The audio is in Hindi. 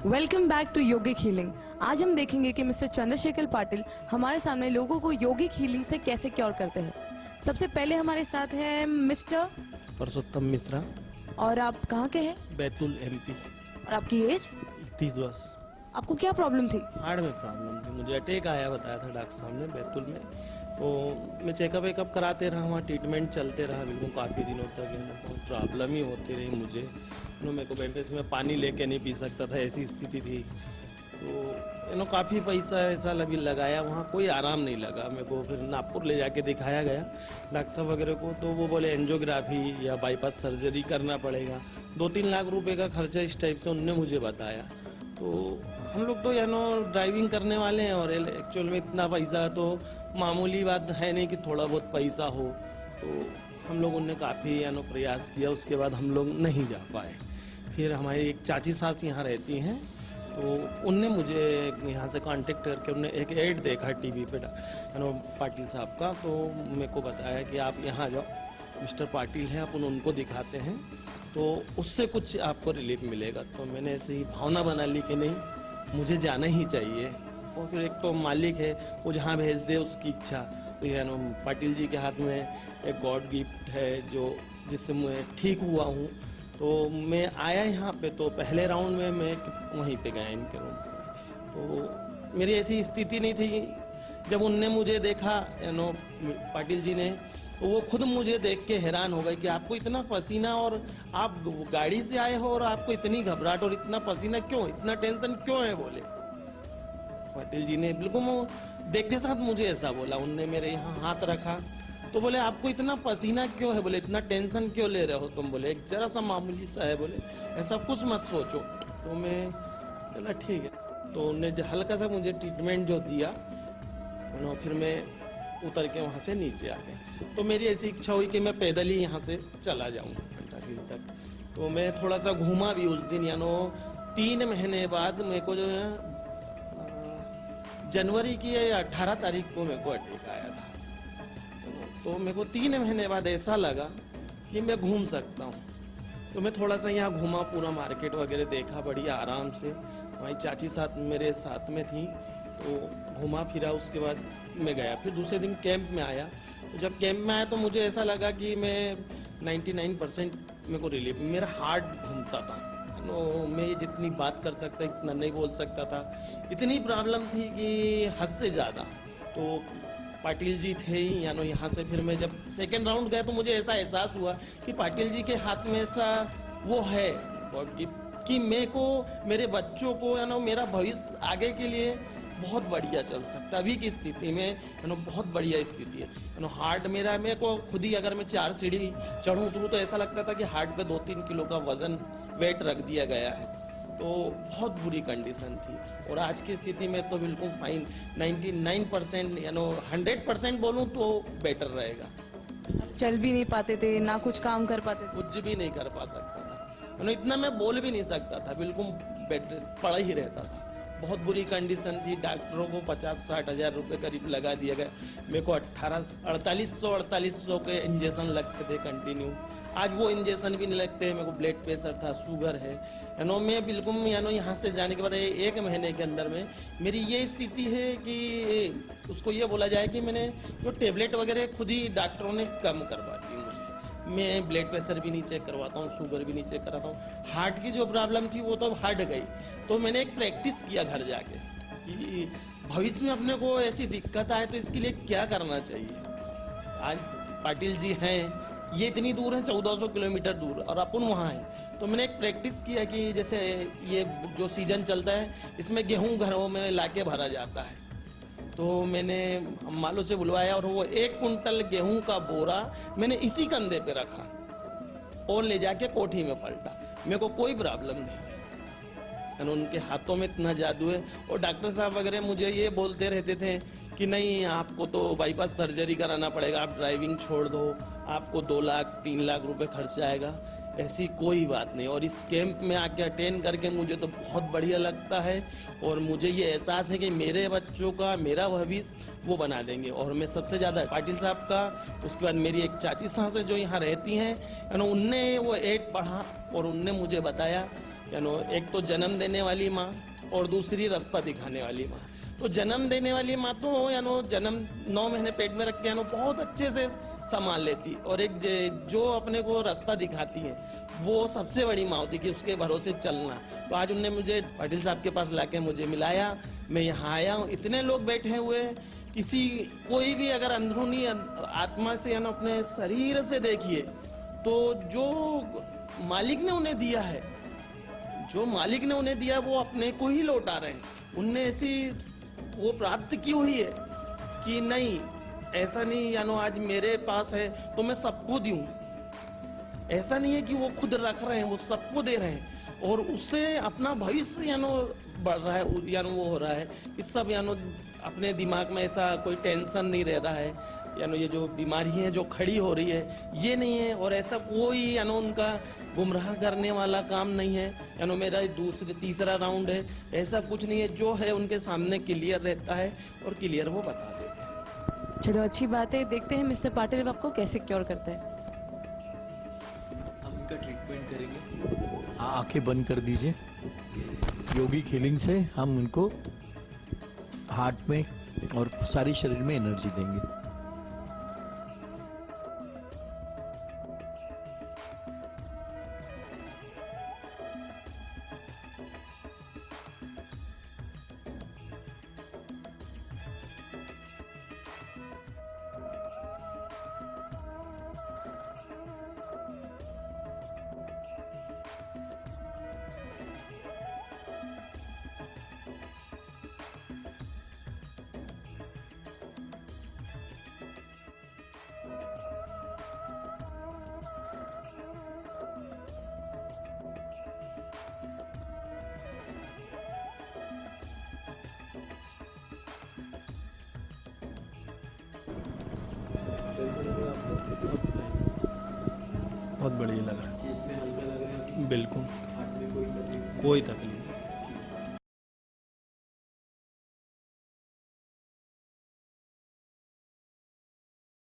Welcome back to yogic healing. आज हम देखेंगे कि मिस्टर चंद्रशेखर पाटिल हमारे सामने लोगों को योगिक हीलिंग से कैसे क्योर करते हैं। सबसे पहले हमारे साथ है मिस्टर परसोत्तम मिश्रा। और आप कहाँ के हैं? बैतूल एमपी। और आपकी एज? 30 वर्ष। आपको क्या प्रॉब्लम थी? हार्ट में प्रॉब्लम थी, मुझे अटैक आया बताया था डॉक्टर साहब ने बैतूल में। तो मैं चेकअप वेकअप कराते रहा, वहाँ ट्रीटमेंट चलते रहा, बिल्कुल काफ़ी दिनों तक बहुत प्रॉब्लम ही होती रही मुझे। मेरे को बैंडेज में पानी लेके नहीं पी सकता था, ऐसी स्थिति थी। तो काफ़ी पैसा ऐसा लगी लगाया, वहाँ कोई आराम नहीं लगा मेरे को। फिर नागपुर ले जाके दिखाया गया डॉक्टर साहब वगैरह को, तो वो बोले एंजियोग्राफी या बाईपास सर्जरी करना पड़ेगा। 2-3 लाख रुपए का खर्चा इस टाइप से उन्होंने मुझे बताया। तो हम लोग तो ड्राइविंग करने वाले हैं और एक्चुअल में इतना पैसा तो मामूली बात है नहीं कि थोड़ा बहुत पैसा हो। तो हम लोगों ने काफ़ी प्रयास किया, उसके बाद हम लोग नहीं जा पाए। फिर हमारी एक चाची सास यहाँ रहती हैं, तो उनने मुझे यहाँ से कांटेक्ट करके उन्होंने एक ऐड देखा टीवी पे पाटिल साहब का, तो मेरे को बताया कि आप यहाँ जाओ, मिस्टर पाटिल हैं, आप उनको दिखाते हैं तो उससे कुछ आपको रिलीफ मिलेगा। तो मैंने ऐसे ही भावना बना ली कि नहीं, मुझे जाना ही चाहिए। और फिर एक तो मालिक है, वो जहाँ भेज दे उसकी इच्छा। तो पाटिल जी के हाथ में एक गॉड गिफ्ट है जो जिससे मैं ठीक हुआ हूँ। तो मैं आया यहाँ पे, तो पहले राउंड में मैं वहीं पे गया इनके रूम पे। तो मेरी ऐसी स्थिति नहीं थी। जब उनने मुझे देखा पाटिल जी ने, तो वो खुद मुझे देख के हैरान हो गए कि आपको इतना पसीना, और आप गाड़ी से आए हो और आपको इतनी घबराहट और इतना पसीना क्यों, इतना टेंशन क्यों है, बोले पाटिल जी ने। बिल्कुल देखते साथ मुझे ऐसा बोला। उनने मेरे यहाँ हाथ रखा तो बोले आपको इतना पसीना क्यों है, बोले इतना टेंशन क्यों ले रहे हो तुम, बोले एक जरा सा मामूली सा है, बोले ऐसा कुछ मत सोचो। तो मैं चला ठीक है। तो उन्होंने हल्का सा मुझे ट्रीटमेंट जो दिया, फिर मैं उतर के वहाँ से नीचे आ गया। तो मेरी ऐसी इच्छा हुई कि मैं पैदल ही यहाँ से चला जाऊँ घंटागिरी तक। तो मैं थोड़ा सा घूमा भी उस दिन। 3 महीने बाद मेरे को जो है जनवरी की 18 तारीख को मेरे को अटैक आया था। तो मेरे को 3 महीने बाद ऐसा लगा कि मैं घूम सकता हूँ। तो मैं थोड़ा सा यहाँ घूमा, पूरा मार्केट वगैरह देखा बढ़िया आराम से। वहीं चाची साथ मेरे साथ में थी, तो घूमा फिरा। उसके बाद मैं गया, फिर दूसरे दिन कैंप में आया। तो जब कैंप में आया तो मुझे ऐसा लगा कि मैं 99% मेरे को रिलीफ। मेरा हार्ट घूमता था, मैं जितनी बात कर सकता इतना नहीं बोल सकता था, इतनी प्रॉब्लम थी कि हद से ज़्यादा। तो पाटिल जी थे ही यहाँ से। फिर मैं जब सेकेंड राउंड गया तो मुझे ऐसा एहसास हुआ कि पाटिल जी के हाथ में ऐसा वो है कि मेरे को, मेरे बच्चों को मेरा भविष्य आगे के लिए बहुत बढ़िया चल सकता है। अभी की स्थिति में बहुत बढ़िया स्थिति है। हार्ट मेरा, मेरे को खुद ही अगर मैं 4 सीढ़ी चढ़ूँ उतरूँ तो ऐसा लगता था कि हार्ट पे 2-3 किलो का वजन वेट रख दिया गया है। तो बहुत बुरी कंडीशन थी। और आज की स्थिति में तो बिल्कुल फाइन, 99% 100% बोलूँ तो बेटर रहेगा। चल भी नहीं पाते थे, ना कुछ काम कर पाते थे? कुछ भी नहीं कर पा सकता था, इतना मैं बोल भी नहीं सकता था, बिल्कुल बेड रेस्ट पड़ा ही रहता था। बहुत बुरी कंडीशन थी। डॉक्टरों को 50-60 हज़ार रुपये करीब लगा दिया गया। मेरे को 4800 के इंजेक्शन लगते थे कंटिन्यू। आज वो इंजेक्शन भी नहीं लगते। मेरे को ब्लड प्रेशर था, शुगर है। मैं बिल्कुल यहाँ से जाने के बाद 1 महीने के अंदर में मेरी ये स्थिति है कि उसको ये बोला जाए कि मैंने जो टेबलेट वगैरह खुद ही डॉक्टरों ने कम करवा दी मुझे। मैं ब्लड प्रेशर भी नहीं चेक करवाता हूँ, शुगर भी नहीं चेक कराता हूँ। हार्ट की जो प्रॉब्लम थी वो तो हट गई। तो मैंने एक प्रैक्टिस किया घर जाके कि भविष्य में अपने को ऐसी दिक्कत आए तो इसके लिए क्या करना चाहिए। आज पाटिल जी हैं, ये इतनी दूर है, 1400 किलोमीटर दूर, और अपन वहाँ हैं। तो मैंने एक प्रैक्टिस किया कि जैसे ये जो सीजन चलता है इसमें गेहूँ घरों में लाके भरा जाता है। तो मैंने मालों से बुलवाया और वो 1 कुंटल गेहूं का बोरा मैंने इसी कंधे पे रखा और ले जाके कोठी में पलटा। मेरे को कोई प्रॉब्लम नहीं। उनके हाथों में इतना जादू है। और डॉक्टर साहब वगैरह मुझे ये बोलते रहते थे कि नहीं, आपको तो बाईपास सर्जरी कराना पड़ेगा, आप ड्राइविंग छोड़ दो, आपको 2 लाख 3 लाख रुपए खर्चा आएगा। ऐसी कोई बात नहीं। और इस कैंप में आके अटेंड करके मुझे तो बहुत बढ़िया लगता है। और मुझे ये एहसास है कि मेरे बच्चों का, मेरा भविष्य वो बना देंगे। और मैं सबसे ज़्यादा पाटिल साहब का, उसके बाद मेरी एक चाची सास है जो यहाँ रहती हैं, उनने वो ऐड पढ़ा और उनने मुझे बताया एक तो जन्म देने वाली माँ और दूसरी रास्ता दिखाने वाली माँ। तो जन्म देने वाली माँ तो जन्म 9 महीने पेट में रख के बहुत अच्छे से संभाल लेती, और एक जो अपने को रास्ता दिखाती है वो सबसे बड़ी माँ होती कि उसके भरोसे चलना। तो आज उनने मुझे पाटिल साहब के पास लाके मुझे मिलाया, मैं यहाँ आया हूँ। इतने लोग बैठे हुए हैं, कोई भी अगर अंदरूनी आत्मा से अपने शरीर से देखिए तो जो मालिक ने उन्हें दिया है, वो अपने को ही लौटा रहे हैं। उनने ऐसी वो प्राप्त की हुई है कि नहीं, ऐसा नहीं आज मेरे पास है तो मैं सबको दूं। ऐसा नहीं है कि वो खुद रख रहे हैं, वो सबको दे रहे हैं, और उससे अपना भविष्य बढ़ रहा है। वो हो रहा है कि सब अपने दिमाग में ऐसा कोई टेंशन नहीं रह रहा है, ये जो बीमारी है जो खड़ी हो रही है ये नहीं है, और ऐसा कोई उनका गुमराह करने वाला काम नहीं है। मेरा तीसरा राउंड है, ऐसा कुछ नहीं है। जो है उनके सामने क्लियर रहता है और क्लियर वो बता देते हैं। चलो अच्छी बात है, देखते हैं मिस्टर पाटिल अब आपको कैसे क्योर करते हैं। हम इनका ट्रीटमेंट करेंगे। आंखें बंद कर दीजिए। योगिक हीलिंग से हम उनको हार्ट में और सारी शरीर में एनर्जी देंगे। बहुत बढ़िया लग रहा है, बिल्कुल कोई तकलीफ नहीं।